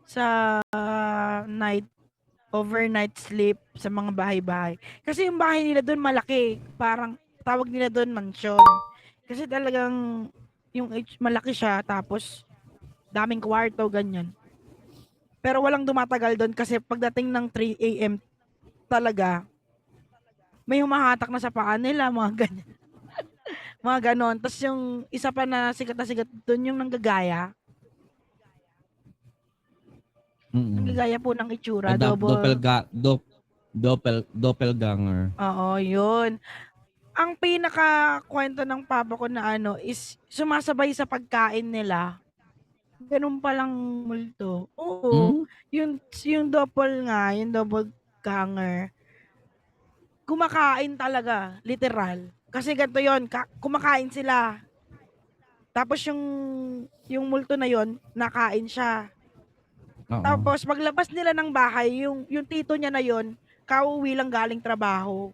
sa night overnight sleep sa mga bahay-bahay. Kasi yung bahay nila doon malaki, parang tawag nila doon mansion. Kasi talagang yung malaki siya tapos daming kwarto ganyan. Pero walang dumatagal doon kasi pagdating ng 3 AM talaga may humahatak na sa paa nila, mga ganyan. Mga ganon. Tapos yung isa pa na sikat doon yung nanggagaya. Nanggagaya po ng itsura, double. Doppelganger. Oo, yun. Ang pinaka kwento ng papa ko na ano is sumasabay sa pagkain nila. Ganun palang multo. Oo, Hmm? yung double nga, yung double ganger. Kumakain talaga, literal. Kasi ganito yun, kumakain sila. Tapos yung multo na yon nakain siya. Oo. Tapos paglabas nila ng bahay, yung tito niya na yon kauwi lang galing trabaho.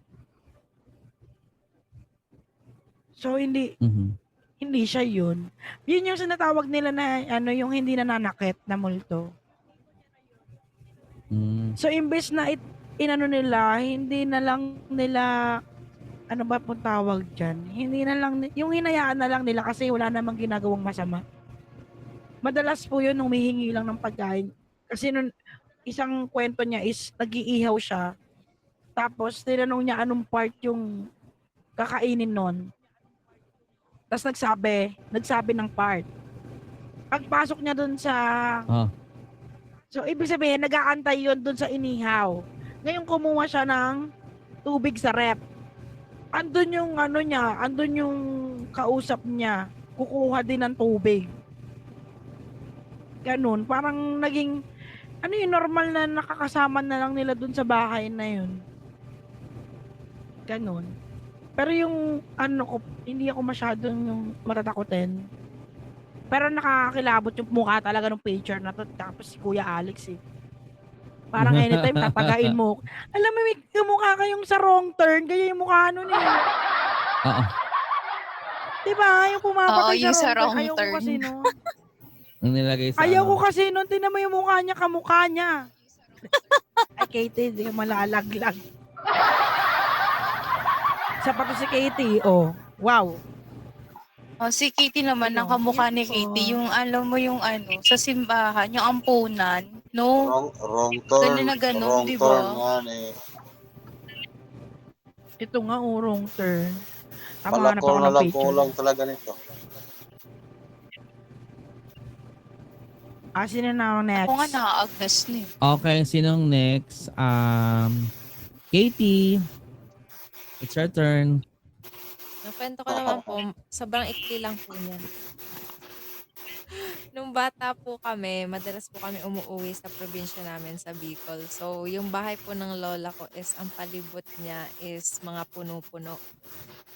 So Mhm. hindi siya yun. Yun yung sinatawag nila na ano yung hindi nananakit na multo. Hmm. So imbes na inano nila, hindi na lang nila ano ba pong tawag diyan? Hindi na lang yung hinayaan na lang nila kasi wala namang ginagawang masama. Madalas po yun humihingi lang ng pagkain. Kasi nung isang kwento niya is nag-iihaw siya. Tapos tinanong niya anong part yung kakainin nun. Tapos nagsabi ng part. Pagpasok niya dun sa Ah. so ibig sabihin nag-aantay yun dun sa inihaw. Ngayon kumuha siya ng tubig sa rep. Andun yung ano niya, andun yung kausap niya. Kukuha din ng tubig. Ganun, parang naging ano yung normal na nakakasama na lang nila dun sa bahay na yun. Ganun. Pero yung ano ko, hindi ako masyadong yung matatakotin. Pero nakakakilabot yung mukha talaga ng picture na to. Tapos si Kuya Alex eh. Parang anytime tatagain mo. Alam mo, may kamukha kayong sa wrong turn. Kaya yung mukha nun eh. Oo. Diba? Yung Oo, pumapatay sa yung sa wrong turn. wrong Ayaw ko turn. kasi nun. Ang nilagay sa Ayaw ko ano. kasi nun. Tinan mo yung mukha niya, kamukha niya. Ay, Katie, di ka malalaglag. Sa pato si Katie, oh. Wow. Oh, si Katie naman, Ayun, ang kamukha yun ni po. Katie, yung alam mo yung ano, sa simbahan, yung ampunan, no? Wrong turn. Ganun na ganun, Wrong di turn ba? nga eh. Ito nga, oh, wrong turn. Tama, hanap ako Malakol na ng lang picture. kulang talaga nito. Sino na ang next? Ako nga na-Agnes na eh. Okay, sinong next? Katie. It's your turn. Yung kwento ko naman po, sobrang ikli lang po niyan. Nung bata po kami, madalas po kami umuuwi sa probinsya namin sa Bicol. So, yung bahay po ng lola ko is, ang palibot niya is mga puno-puno.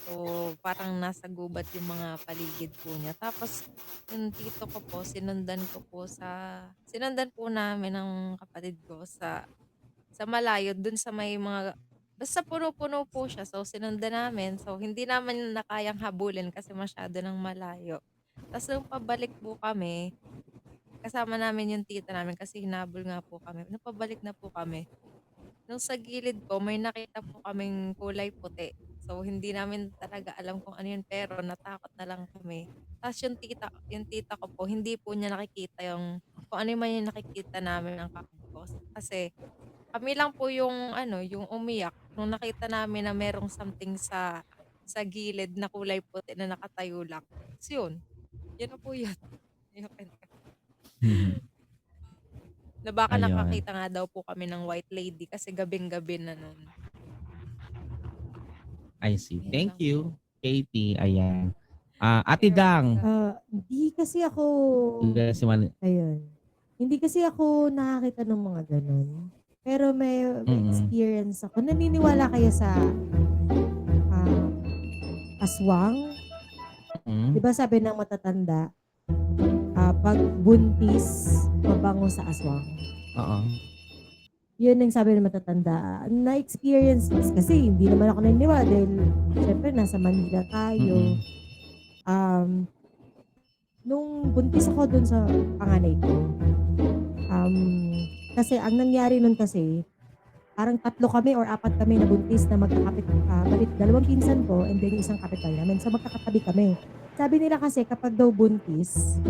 So, parang nasa gubat yung mga paligid po niya. Tapos, yung tito ko po, sinundan po namin ng kapatid ko sa malayo, dun sa may mga, basta puno-puno po siya. So, sinundan namin. So, hindi naman na kayang habulin kasi masyado ng malayo. Tapos nung pabalik po kami, kasama namin yung tita namin kasi hinabol nga po kami. Nung pabalik na po kami, nung sa gilid po, may nakita po kaming kulay puti. So, hindi namin talaga alam kung ano yun, pero natakot na lang kami. Tapos yung tita ko po, hindi po niya nakikita kung ano man yung nakikita namin ang kapatid ko. Kasi kami lang po yung ano, yung umiyak nung nakita namin na merong something sa gilid na kulay puti na nakatayo lang. So, yun na po yun. Yung kwento. Na baka Ayun. nakakita nga daw po kami ng white lady kasi gabing-gabi na nun. I see. Yun Thank lang. you, Katie. Ayan. Ate Dang. Hindi kasi ako, Ayun. hindi kasi ako nakakita ng mga ganun. Pero may experience ako. Naniniwala kayo sa aswang? Di ba sabi ng matatanda, pag buntis, mabango sa aswang? Oo. Yun ang sabi ng matatanda. Na-experience kasi hindi naman ako naniniwala dahil syempre nasa Manila tayo. Nung buntis ako dun sa panganay ko, Kasi ang nangyari nun kasi, parang 3 kami or 4 kami na buntis na magkakapit, balik 2 pinsan ko and then yung isang kapitbahay namin. So magkakatabi kami. Sabi nila kasi kapag daw buntis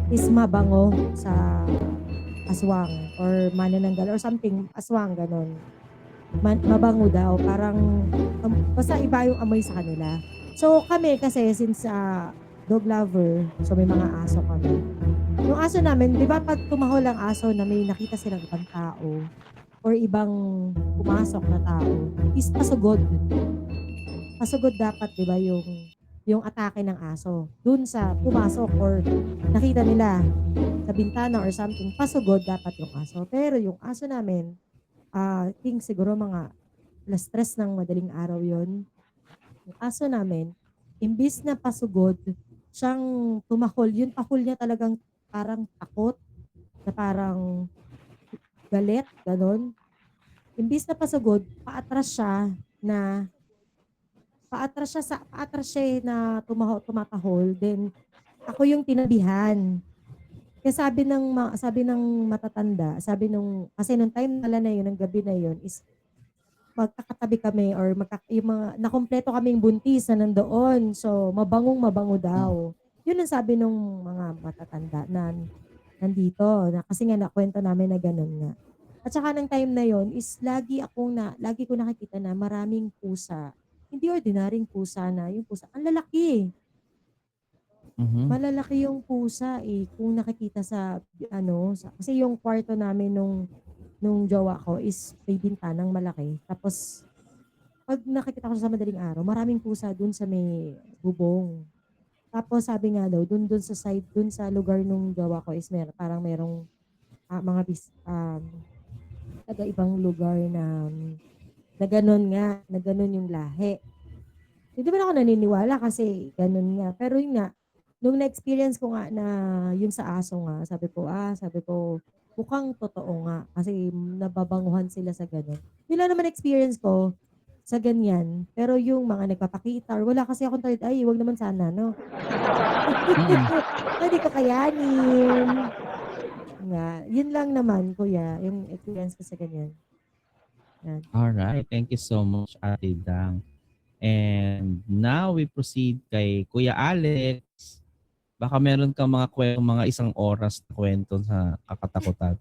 is mabango sa aswang or manananggal or something, aswang ganon. Mabango daw, parang basta iba yung amoy sa kanila. So kami kasi since dog lover, so may mga aso kami. Yung aso namin, di ba pag tumahol ang aso na may nakita silang ibang tao or ibang pumasok na tao, is pasugod. Pasugod dapat, di ba, yung atake ng aso. Dun sa pumasok or nakita nila sa bintana or something, pasugod dapat yung aso. Pero yung aso namin, think siguro mga alas 3 ng madaling araw yon. Yung aso namin, imbis na pasugod, siyang tumahol. Yung tahol niya talagang parang takot, na parang galit, ganon. Imbis na pasugod, paatras siya na tumatahol. Then, ako yung tinabihan. Kaya sabi ng matatanda, kasi nung time na yun, ng gabi na yun, is magkakatabi kami or yung mga nakumpleto kaming buntis na nandoon. So, mabango daw. Yun ang sabi nung mga matatanda na nandito. Kasi nga nakwento namin na ganun nga. At saka ng time na yon is lagi ko nakikita na maraming pusa. Hindi ordinaryong pusa na, yung pusa, ang lalaki. Mhm. Malalaki yung pusa kung nakikita kasi yung kwarto namin nung jowa ko is may bintanang malaki. Tapos, pag nakikita ko sa madaling araw, maraming pusa dun sa may bubong. Tapos sabi nga daw, dun sa side, dun sa lugar nung jowa ko is parang merong mga taga ibang lugar na ganun yung lahi. Hindi naman ako naniniwala kasi ganun nga. Pero yun nga, nung na-experience ko nga na yung sa aso nga, sabi ko, mukhang totoo nga kasi nababanguhan sila sa ganun. Yun lang naman experience ko sa ganyan. Pero yung mga nagpapakita, or wala kasi akong third eye, wag naman sana, no? Hindi ko kayanin. Nga, yun lang naman, kuya, yung experience ko sa ganyan. Yan. Alright, thank you so much, Ate Dang. And now we proceed kay Kuya Alex. Baka meron kang mga isang oras na kwento sa kakatakutan.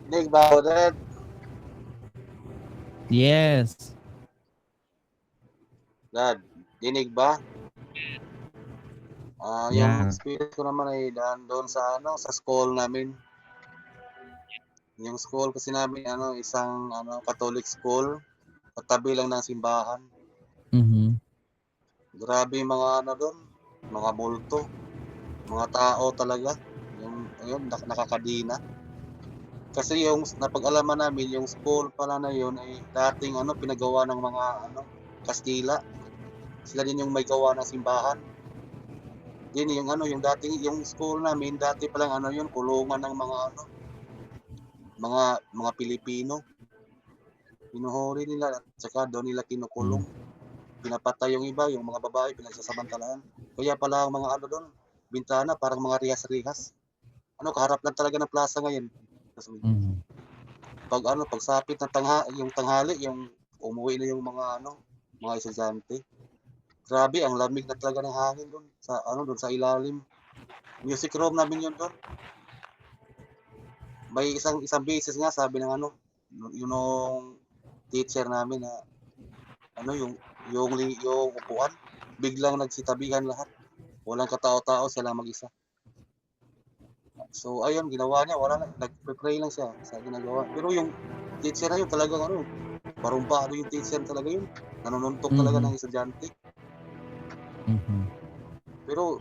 Dinig ba ako, Dad? Yes. Dad, dinig ba? Yeah. Yung experience ko naman ay doon sa school namin. Yung school kasi namin, isang Catholic school. Katabi lang ng simbahan. Mhm. Grabe yung mga doon, mga multo. Mga tao talaga. Yung nakakadina. Kasi yung napag-alaman namin, yung school pala na yun ay dating pinagawa ng mga Kastila. Sila din yung may gawa ng simbahan. Din yung yung school namin dati pa lang yun kulungan ng mga Pilipino. Pinuhuli nila at saka doon nila kinukulong. Pinapatay yung iba, yung mga babae pinagsasamantalaan. Kaya pala ang mga doon, bintana parang mga rihas-rihas. Kaharap lang talaga ng plaza ngayon. Kasi Mhm. pagsapit ng tanghali, yung umuwi na yung mga estudyante. Grabe, ang lamig na talaga ng hangin doon sa ilalim. Music room namin yun doon. May isang beses nga sabi ng yung teacher namin na yung upuan biglang nagsitabihan lahat. Walang katao-tao, siya lang mag-isa. So ayun, ginawa niya, wala lang, nagpe-pray lang siya sa ginagawa. Pero yung teacher na yun talagang barumbado yung teacher talaga yun. Nanununtok talaga ng estudyante. Mhm. Pero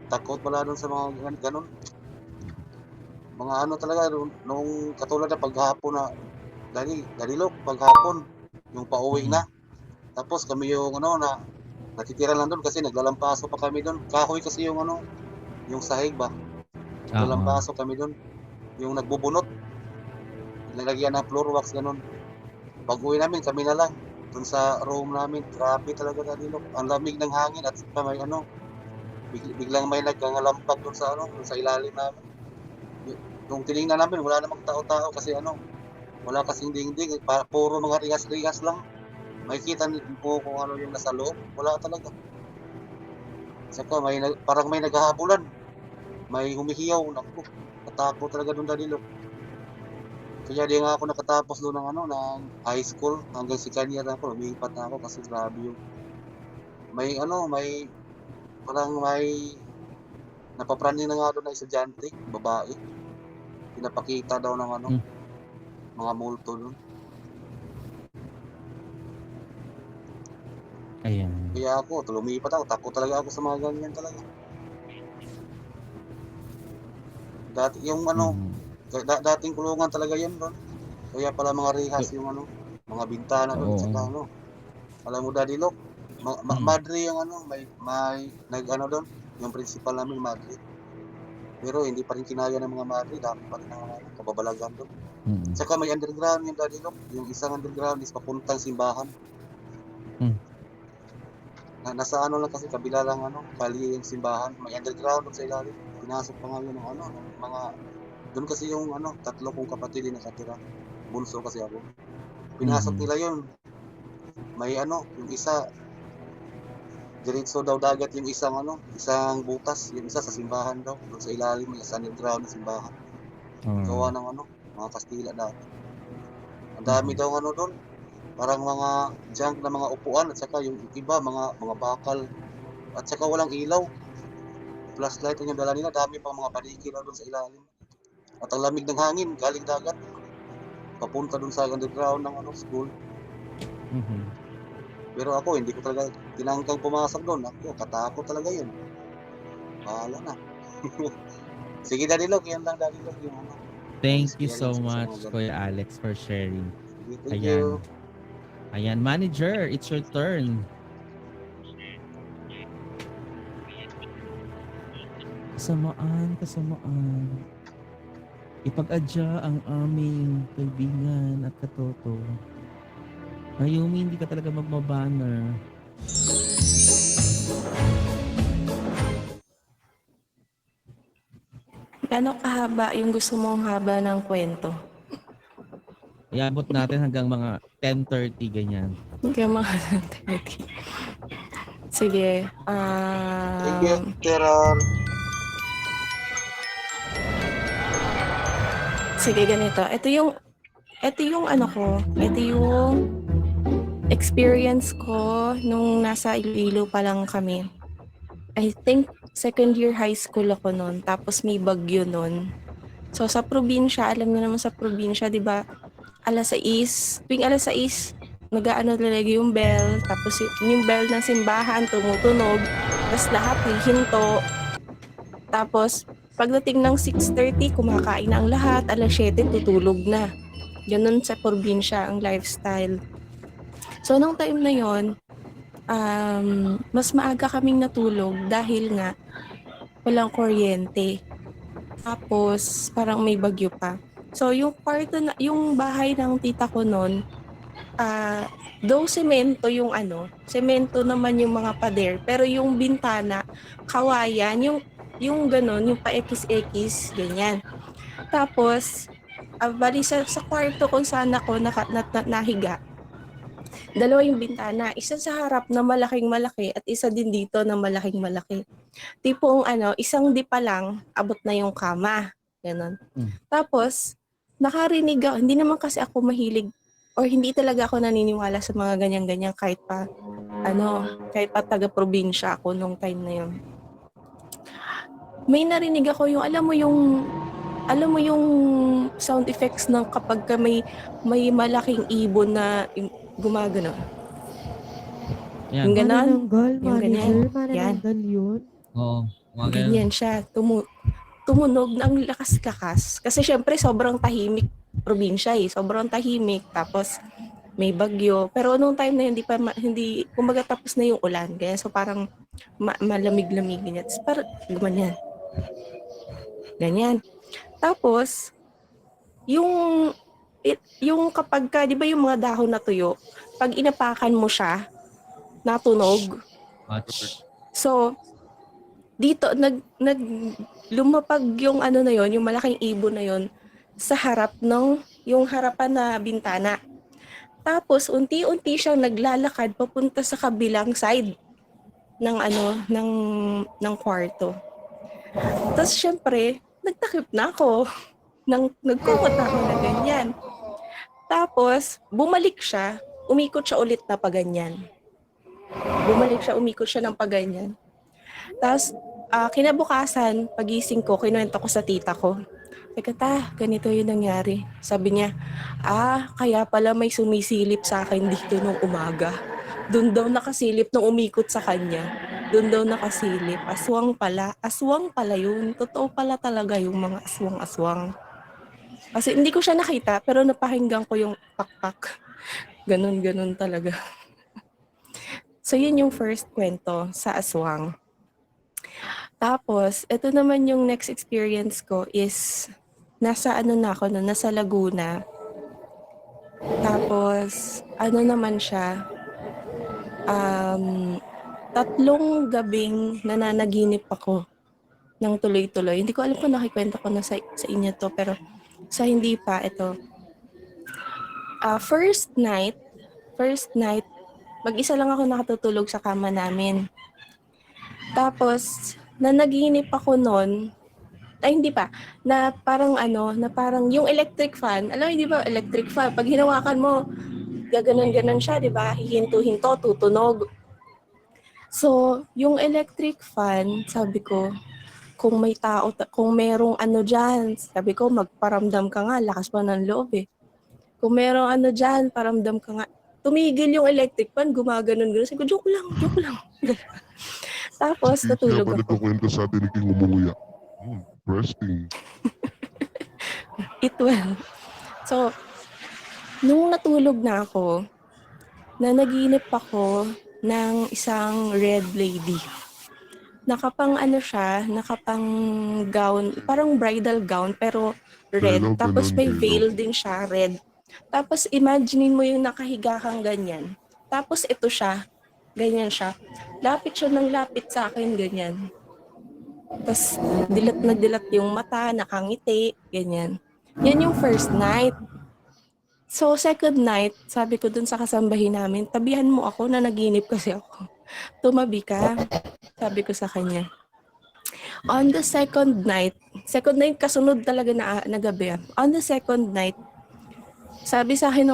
takot pala doon sa mga ganun. Mga talaga nung katulad na paghapon na dalilok paghapon yung pauwi na. Tapos kami yung na natitira lang doon kasi naglalampaso pa kami doon. Kahoy kasi yung yung sahig ba. Naglalampaso kami doon. Yung nagbubunot. Nilagyan ng floor wax ganun. Pag-uwi namin kami na lang. Dun sa room namin, grabe talaga Dadilok. Ang lamig ng hangin at saka may ano, biglang may nagngangalampag dun sa ano, dun sa ilalim namin. Nung tiningnan namin, wala namang tao-tao kasi ano, wala kasing dingding, puro mga rigas-rigas lang. Makikita mo kung ano yung nasa loob, wala talaga. Saka parang may naghahabulan, may humihiyaw, naku, natakot talaga dun Dadilok. Kaya di nga ako nakatapos doon ng ano, ng high school hanggang second year na ako, lumipat na ako kasi grabe yung may ano, parang may napapraning na nga doon na estudyante, babae. Pinapakita daw ng ano, mga multo doon. Ayan. Kaya ako, lumipat ako, takot talaga ako sa mga ganyan talaga. Dati yung ano, dating kulungan talaga yan doon. Kaya pala mga rehas yung ano, mga bintana doon, Oo. saka ano. Alam mo Dadilok, madre yung ano, may nag-ano doon, yung principal namin madre. Pero hindi pa rin kinaya ng mga madre, dami pa rin ang ano, kababalagan doon. Saka may underground yung Dadilok, yung isang underground is papuntang simbahan. Nasa ano lang kasi kabila lang ano, kali yung simbahan, may underground doon sa ilalim. Pinasok pa nga yun ng ano, ng mga doon kasi yung ano, 3 kong kapatid yung nakatira. Bunso kasi ako. Pinasok nila yun. May ano, yung isa diretso daw dagat, yung isang ano, isang butas, yung isa sa simbahan daw, doon sa ilalim may sa underground ng simbahan. Gawa ng ano, mga Kastila dati. Ang dami daw ano doon. Parang mga junk na mga upuan at saka yung iba mga bakal at saka walang ilaw. Flashlight yung dala nila, dami pang mga paniki na doon sa ilalim. At ang lamig ng hangin galing dagat. Papunta doon sa underground ng ano, school. Pero ako hindi ko talaga tinangkang pumasok doon. Ako katakot talaga 'yun. Bahala na. Sige Dadilog, yan lang Dadilog yung ano. Thank you so experience ko sa much, mga ganun. Kuya Alex, for sharing. Thank you. Ayan, manager, it's your turn. Kasamaan. Ipag-adya ang aming kaibigan at katoto. Ayumi, hindi ka talaga magmabanner. Gaano kahaba yung gusto mong haba ng kwento? Iabot natin hanggang mga 10:30 ganyan. Hanggang mga 30. Sige. Thank you, Teron. Sige, ganito. Ito yung ano ko. Ito yung experience ko nung nasa Iloilo pa lang kami. I think second year high school ako noon. Tapos may bagyo noon. So sa probinsya, alam niyo naman sa probinsya, 'di ba? Tuwing alas 6, nag-aano talaga yung bell, tapos yung bell ng simbahan tumutunog, tapos lahat hihinto. Tapos pagdating ng 6:30, kumakain na ang lahat, alas 7 tutulog na. Ganun sa probinsya ang lifestyle. So nung time na yon, mas maaga kaming natulog dahil nga walang kuryente. Tapos parang may bagyo pa. So yung yung bahay ng tita ko noon, though semento semento naman yung mga pader, pero yung bintana, kawayan, yung ganun, yung pa-ekis-ekis, ganyan. Tapos, bali sa kwarto kung saan ako nahiga, dalawa yung bintana, isa sa harap na malaking-malaki at isa din dito na malaking-malaki. Tipong isang dipa lang, abot na yung kama. Ganun. Tapos, nakarinig ako, hindi naman kasi ako mahilig or hindi talaga ako naniniwala sa mga ganyan-ganyan kahit pa taga-probinsya ako nung time na yun. May narinig ako alam mo yung sound effects ng kapag ka may malaking ibon na gumagano. Yan. Yung ganon. Manananggal, Yung ganyan. manager, manananggal yun. Oo. Ganyan siya. Tumunog ng lakas-lakas. Kasi syempre sobrang tahimik probinsya sobrang tahimik. Tapos may bagyo. Pero nung time na yun, kumbaga tapos na yung ulan. Kaya so parang malamig-lamig ganyan. Tapos parang gumanyan. Ganyan. Tapos, yung kapag ka, di ba yung mga dahon na tuyo, pag inapakan mo siya, natunog. So, dito, lumapag yung ano na yon, yung malaking ibon na yon sa harap ng, yung harapan na bintana. Tapos, unti-unti siyang naglalakad papunta sa kabilang side ng ng kwarto. Tapos, syempre, nagtakip na ako. Nagkukot ako na ganyan. Tapos, bumalik siya, umikot siya ulit na paganyan. Umikot siya ng paganyan. Tapos, kinabukasan, pagising ko, kinuwento ko sa tita ko. Teka, ganito yung nangyari. Sabi niya, kaya pala may sumisilip sa akin dito nung umaga. Doon daw nakasilip nung umikot sa kanya. Doon daw nakasilip. Aswang pala yun. Totoo pala talaga yung mga aswang-aswang. Kasi hindi ko siya nakita, pero napakinggan ko yung pakpak. Ganun talaga. So, yun yung first kwento sa aswang. Tapos, ito naman yung next experience ko is nasa nasa Laguna. Tapos, naman siya, 3 gabing nananaginip ako ng tuloy-tuloy. Hindi ko alam kung nakikwento ko na sa inyo to, pero sa hindi pa, ito. First night, mag-isa lang ako nakatutulog sa kama namin. Tapos, nanaginip ako noon, hindi pa, na parang yung electric fan, alam mo, di ba, electric fan, pag hinawakan mo, gaganon-ganon siya, di ba, hihinto-hinto, tutunog. So, yung electric fan, sabi ko, kung may tao, kung merong dyan, sabi ko, magparamdam ka nga, lakas pa ng loob eh. Kung merong dyan, paramdam ka nga. Tumigil yung electric fan, gumaganon-ganon. Sabi ko, joke lang. Tapos, natulog ako. Nagkukwento sa atin ni King umuya. Interesting. It will. So, nung natulog na ako, nanaginip ako ng isang red lady. Nakapang gown, parang bridal gown, pero red. Pero Tapos ganun, may pero. veil din siya, red. Tapos imaginein mo yung nakahiga kang ganyan. Tapos ito siya, ganyan siya. Lapit siya ng lapit sa akin, ganyan. Tapos dilat na dilat yung mata, nakangiti, ganyan. Yan yung first night. So second night, sabi ko dun sa kasambahin namin, tabihan mo ako, na naginip kasi ako. Tumabi ka, sabi ko sa kanya. On the second night kasunod talaga na gabi. On the second night, sabi sa akin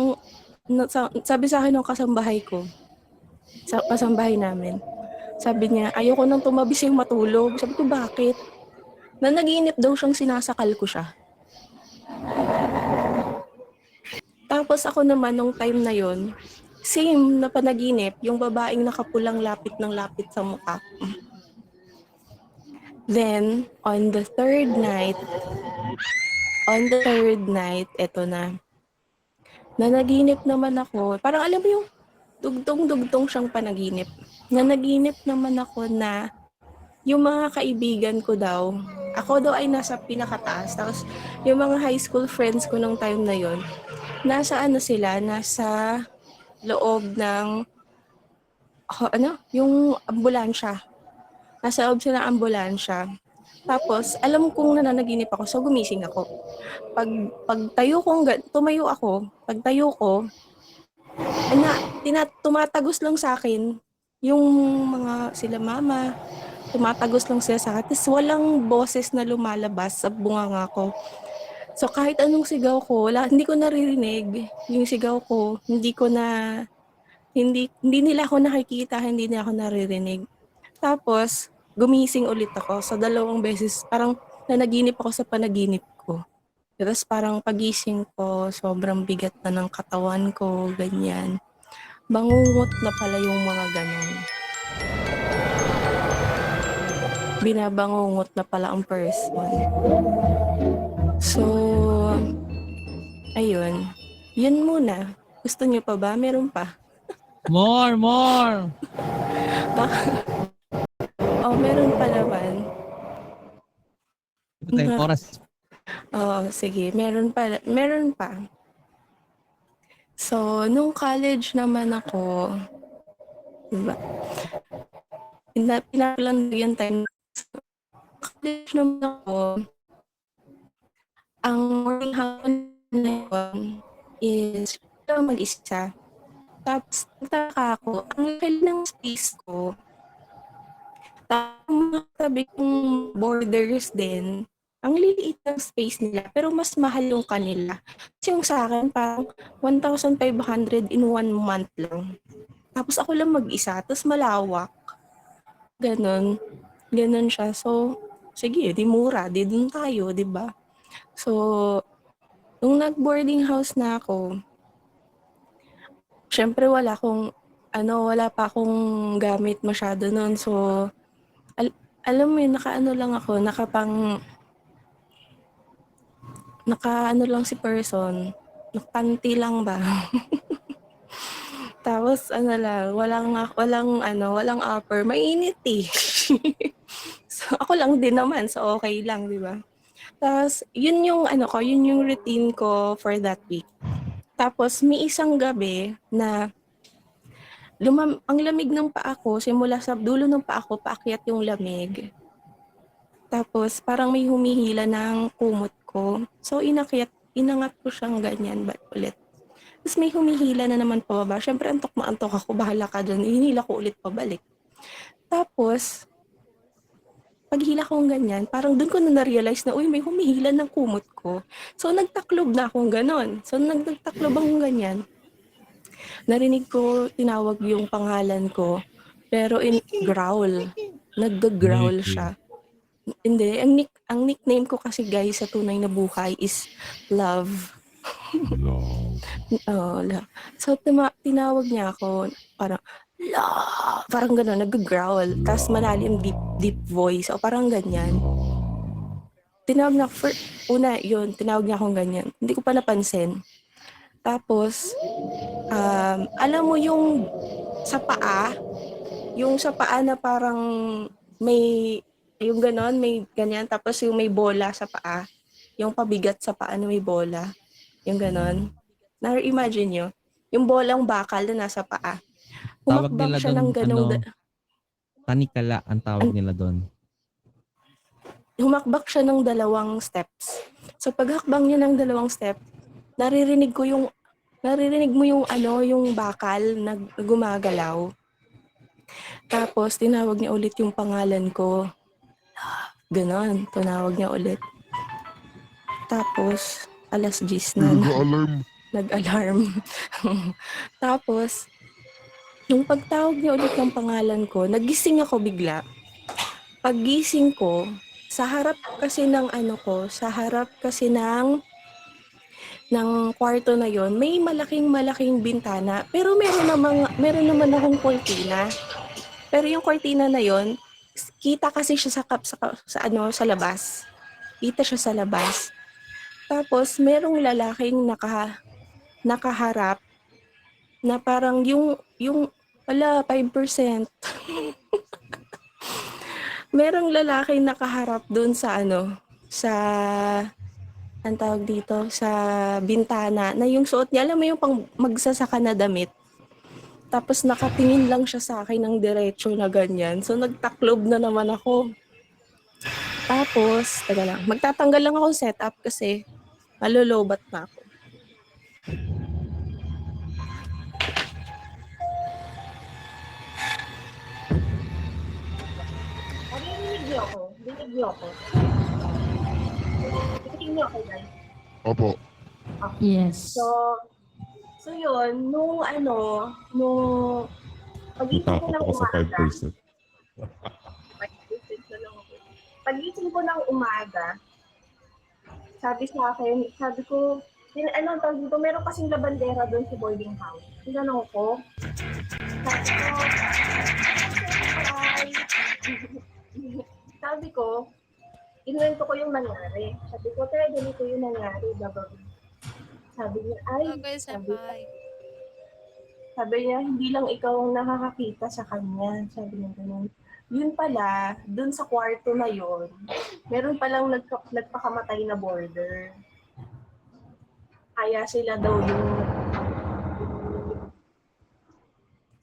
ng kasambahay ko, sa kasambahay namin, sabi niya, ayoko nang tumabi siyang matulog. Sabi ko, bakit? Na naginip daw siyang sinasakal ko siya. Tapos ako naman, nung time na yon, same na panaginip, yung babaeng nakapulang lapit ng lapit sa mukha. Then, on the third night, eto na. Nanaginip naman ako, parang alam mo yung dugtong-dugtong siyang panaginip. Nanaginip naman ako na yung mga kaibigan ko daw, ako daw ay nasa pinakataas. Tapos yung mga high school friends ko nung time na yon, nasa nasa loob ng, yung ambulansya. Nasa loob sila ng ambulansya. Tapos, alam kong nananaginip ako, so gumising ako. Tumayo ako, pagtayo ko, tumatagos lang sa akin yung mga sila mama, tumatagos lang sila sa akin. Tapos walang boses na lumalabas sa bunganga ko. So kahit anong sigaw ko, hindi ko naririnig yung sigaw ko. Hindi nila ako nakikita, hindi nila ako naririnig. Tapos, gumising ulit ako. So 2 beses, parang nanaginip ako sa panaginip ko. Tapos parang pagising ko, sobrang bigat na ng katawan ko, ganyan. Bangungot na pala yung mga ganon. Binabangungot na pala ang person. So, ayun. Yun muna. Gusto niyo pa ba? Meron pa. More! Meron pa naman. Ito tayong oras. Sige. Meron pa. So, nung college naman ako, diba, pinaplano yung time. College naman ako, ang morning hapon na yun is lang mag-isa. Tapos, nagtaka ako, ang laki ng space ko. Tapos, mga tabi kong borders din, ang liliit ng space nila, pero mas mahal yung kanila. Kasi yung sa akin, parang 1,500 in 1 month lang. Tapos ako lang mag-isa, tapos malawak. Ganon. Ganon siya. So, sige, di mura, di dun tayo, di ba? So, nung nag-boarding house na ako, syempre wala pa akong gamit masyado nun. So, alam mo yun, nakaano lang ako, nakaano lang si person, nakapanty lang ba? Tapos walang upper, mainit eh. So, ako lang din naman, so okay lang, di ba? Tapos, yun yung routine ko for that week. Tapos, may isang gabi na ang lamig ng paa ko, simula sa dulo ng paa ko, paakyat yung lamig. Tapos, parang may humihila ng kumot ko. So, inangat ko siyang ganyan ulit. Tapos may humihila na naman pababa. Siyempre, antok ako, bahala ka dun. Hinila ko ulit pabalik. Tapos, paghila kong ganyan, parang dun ko na-realize na, uy, may humihila ng kumot ko. So, nagtaklob na akong ganon. So, nagtaklob akong ganyan. Narinig ko, tinawag yung pangalan ko. Pero growl. Nag-growl siya. Hindi, ang nickname ko kasi guys sa tunay na buhay is Love. Love. Oh, Love. So, tinawag niya ako, parang, Love! Parang gano'n, nag-growl. Tapos malalim, deep voice. O parang ganyan. Tinawag na, tinawag niya akong ganyan. Hindi ko pa napansin. Tapos, alam mo yung sa paa na parang may, yung ganon, may ganyan. Tapos yung may bola sa paa. Yung pabigat sa paa na may bola. Yung ganon. Na-imagine nyo? Yung bolang bakal na nasa paa. Tawag Humakbang nila siya ng doon, ganong... tanikala ang tawag nila doon. Humakbak siya ng 2 steps. So paghakbang niya ng 2 step, naririnig mo yung bakal na gumagalaw. Tapos tinawag niya ulit yung pangalan ko. Ganon, tinawag niya ulit. Tapos, 10:00 na. Nag-alarm. Nag-alarm. Tapos, nung pagtawag niya ulit ng pangalan ko, nagising ako bigla. Paggising ko, sa harap kasi ng kwarto na yon, may malaking bintana. Pero meron naman akong kortina. Pero yung kortina na yon, kita kasi siya sa labas. Kita siya sa labas. Tapos merong lalaking nakaharap na parang yung 5%. Merong lalaking nakaharap dun sa ang tawag dito, sa bintana, na yung suot niya, alam mo yung pang magsasaka na damit. Tapos nakatingin lang siya sa akin ng diretso na ganyan. So nagtaklob na naman ako. Tapos, taga lang, magtatanggal lang ako setup kasi malolobat na ako. Dinig niyo ako. Dinig niyo ako, guys. Opo. Yes. So yun, nung pagising ko Natakot ng ako sa umaga, 5%. pagising ko ng umaga, sabi ko, tawag dito, meron kasing labandera doon sa boarding house. Tinanong ko, sabi ko, inuwento ko yung nangyari. Sabi ko, ganito yung nangyari, sabi niya, Okay, senpai. sabi niya, hindi lang ikaw ang nakakakita sa kanya. Sabi niya ganun. Yun pala, dun sa kwarto na yun, meron palang nagpakamatay na boarder. Kaya sila daw yung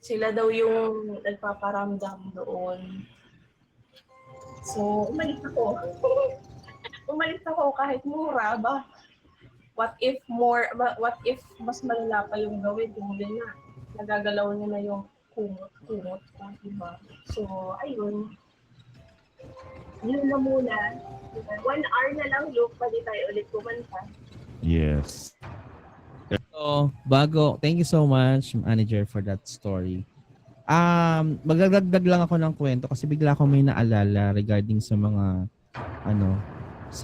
Sila daw yung nagpaparamdam doon. So, umalis ako. Umalis ako kahit mura ba? What if mas malala pa yung gawin kung din na nagagalaw niya na yung kumot, diba? So, ayun. Yun na muna. 1 hour na lang, Luke, pwede tayo ulit kumanta. Yes. So, thank you so much, manager, for that story. Magdagdag lang ako ng kwento kasi bigla ako may naalala regarding sa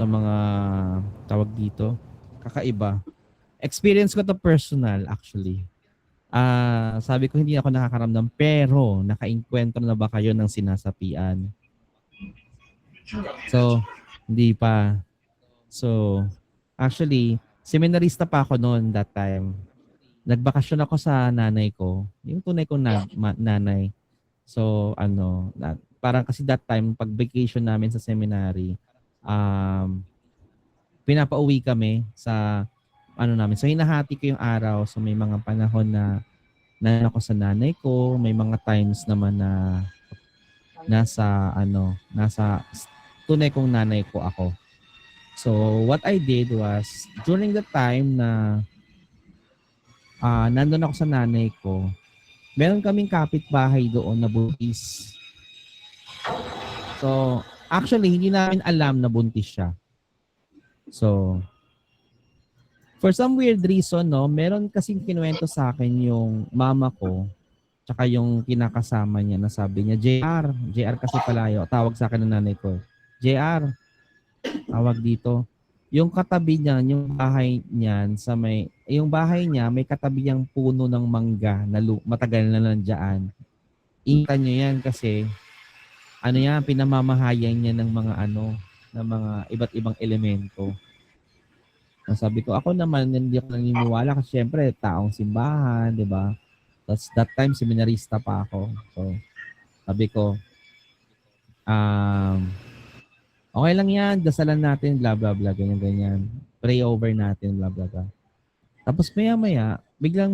mga tawag dito, kakaiba. Experience ko to personal actually. Sabi ko hindi ako nakakaramdam pero nakainkwentro na ba kayo ng sinasapian? So, hindi pa. So, actually, seminarista pa ako noon that time. Nagbakasyon ako sa nanay ko. Yung tunay kong nanay. So, parang kasi that time, pag vacation namin sa seminary, pinapauwi kami sa namin. So, hinahati ko yung araw. So, may mga panahon na ako sa nanay ko. May mga times naman na nasa tunay kong nanay ko ako. So, what I did was, during the time na nandun ako sa nanay ko, meron kaming kapitbahay doon na buntis. So, actually, hindi namin alam na buntis siya. So, for some weird reason, meron kasing kinuwento sa akin yung mama ko, tsaka yung kinakasama niya na sabi niya, JR kasi palayo, tawag sa akin ng nanay ko. JR, tawag dito. Yung katabi niya, yung bahay niyan yung bahay niya may katabi niyang puno ng mangga na matagal na nandiyan. Ingatan niyo yan kasi pinamamahayan niya ng mga ng mga iba't ibang elemento. Sabi ko, ako naman hindi ako naniniwala kasi syempre taong simbahan, 'di ba? Tapos that time seminarista pa ako. So sabi ko, okay lang yan, dasalan natin, blah, blah, blah, ganyan. Pray over natin, blah, blah, blah. Tapos maya-maya, biglang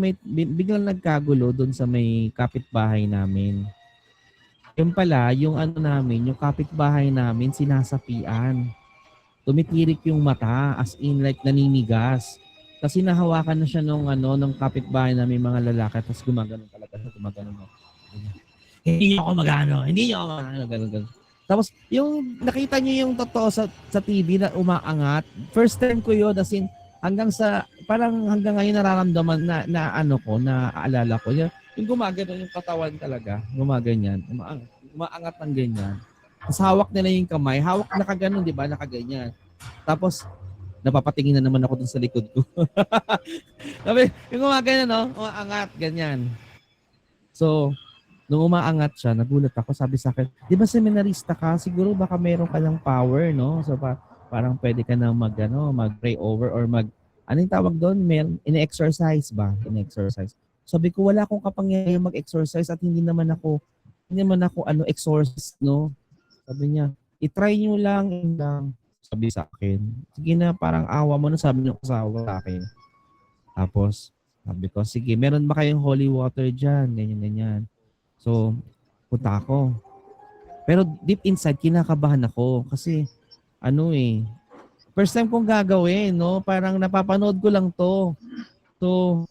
nagkagulo doon sa may kapitbahay namin. Yung pala, yung namin, yung kapitbahay namin, sinasapian. Tumitirik yung mata, as in like naninigas. Kasi nahawakan na siya ng kapitbahay namin mga lalaki, tapos gumagano talaga, gumagano. Hindi niyo ako magano, ganun. Tapos, yung nakita niyo yung totoo sa TV na umaangat, first time ko yun, as in, hanggang ngayon nararamdaman na naaalala ko. Yung gumagano yung katawan talaga, gumaganyan, umaangat ng ganyan. Tapos hawak nila yung kamay, hawak nakaganon, di ba, nakaganyan. Tapos, napapatingin na naman ako dun sa likod ko. Sabi, yung gumaganyan, umaangat, ganyan. So, nung umaangat siya, nagulat ako, sabi sa akin, di ba seminarista ka? Siguro baka meron ka ng power, no? So parang pwede ka na mag-pray over or anong tawag doon? In-exercise ba? In-exercise. Sabi ko, wala akong kapangyarihan mag-exercise at hindi naman ako exorcist, no? Sabi niya, i-try nyo lang, sabi sa akin. Sige na, parang awa mo na, sabi niyo kasawa sa akin. Tapos, sabi ko, sige, meron ba kayong holy water dyan? Ganyan. So, punta ako. Pero deep inside, kinakabahan ako. Kasi, first time kong gagawin, no? Parang napapanood ko lang to. So,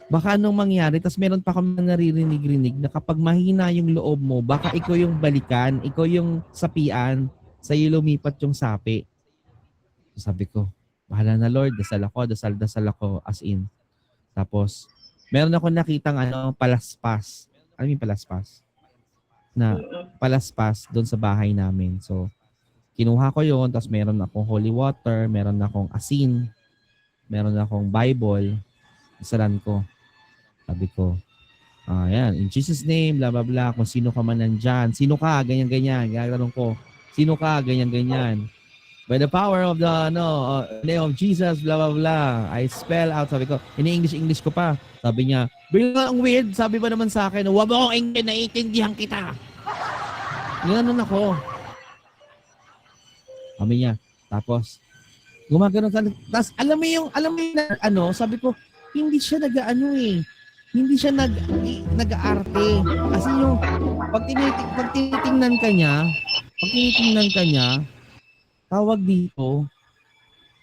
baka anong mangyari, tapos meron pa kami naririnig-rinig na kapag mahina yung loob mo, baka ikaw yung balikan, ikaw yung sapian, sa'yo lumipat yung sapi. So, sabi ko, bahala na Lord, dasal ako, as in. Tapos, meron ako nakitang palaspas. Ano yung palaspas? Na palaspas doon sa bahay namin. So, kinuha ko yon, tapos meron akong holy water, meron akong asin, meron akong Bible, isalan ko. Sabi ko, yan, in Jesus name, blah, blah, blah, kung sino ka man nandyan, sino ka, ganyan, gagawin ko, sino ka, ganyan. By the power of the name of Jesus, blah, blah, blah. I spell out, sabi ko, ini-English ko pa. Sabi niya, ang weird, sabi ba naman sa akin, huwag mo akong English, naiintindihan kita. Ganoon ako. Sabi niya, tapos, gumagano ka. Tapos, alam mo yung, sabi ko, hindi siya hindi siya nag-aarte. Kasi yung pag tinitingnan ka niya, tawag dito,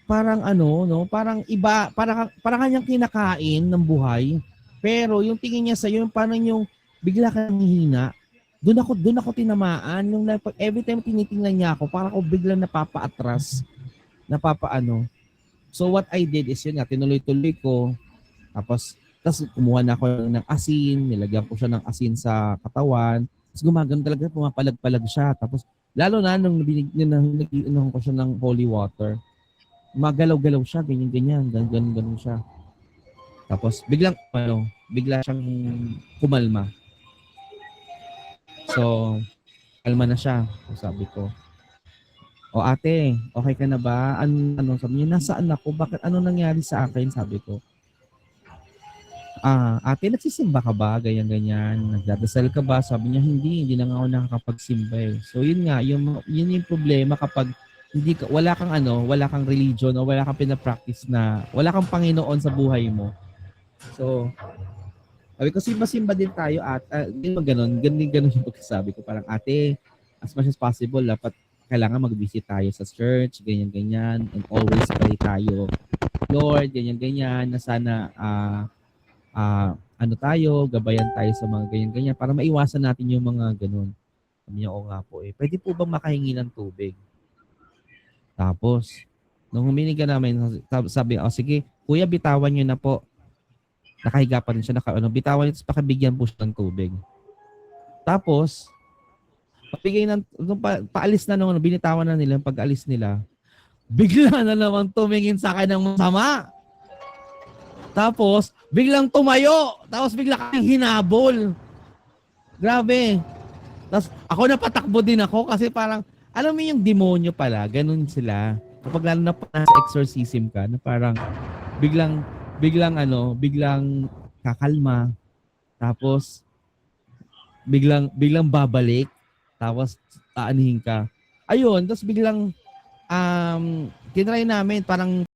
parang ano, no? Parang iba, parang kanyang kinakain ng buhay. Pero yung tingin niya sa yung parang yung bigla kang hihina. Doon ako tinamaan. Yung every time tinitingnan niya ako, parang ako biglang napapaatras. Napapaano. So what I did is yun nga, tinuloy-tuloy ko. Tapos kumuha na ako ng asin, nilagyan ko siya ng asin sa katawan. Tapos gumagano talaga, pumapalag-palag siya. Tapos lalo na nung nag-iinom ko siya ng holy water, magalaw-galaw siya, ganyan-ganyan, ganun siya. Tapos bigla siyang kumalma. So, kalma na siya. Sabi ko, "O ate, okay ka na ba?" Ano sabi niya, "Nasaan ako? Bakit ano nangyari sa akin?" Sabi ko. "Ate, nagsisimba ka ba?" Ganyan-ganyan. "Nagdadasal ka ba?" Sabi niya, hindi na nga ako nakakapagsimba eh. So, yun nga, yun yung problema kapag wala kang religion o wala kang pinapractice na, wala kang Panginoon sa buhay mo. So, sabi ko, simba-simba din tayo at ganun yung pagkasabi ko. Parang, ate, as much as possible, dapat kailangan mag-visit tayo sa church, ganyan-ganyan, and always pray tayo. Lord, ganyan-ganyan, na sana gabayan tayo sa mga ganyan-ganyan para maiwasan natin yung mga ganun. Sabi niya, oo nga po eh. Pwede po bang makahingi ng tubig? Tapos, nung huminig ka namin, sabi, sige, kuya, bitawan niyo na po. Nakahiga pa rin siya, bitawan niyo, pakibigyan po siya ng tubig. Tapos, paalis na nung binitawan na nila, pag-alis nila, bigla na naman tumingin sa akin ng masama. Tapos, biglang tumayo. Tapos bigla kang hinabol. Grabe. Tapos ako napatakbo din ako kasi parang, alam mo yung demonyo pala, ganun sila. Kapag lalo na nasa exorcism ka, na parang biglang kakalma. Tapos, biglang babalik. Tapos, aanihin ka. Ayun, tapos biglang, tinry namin, parang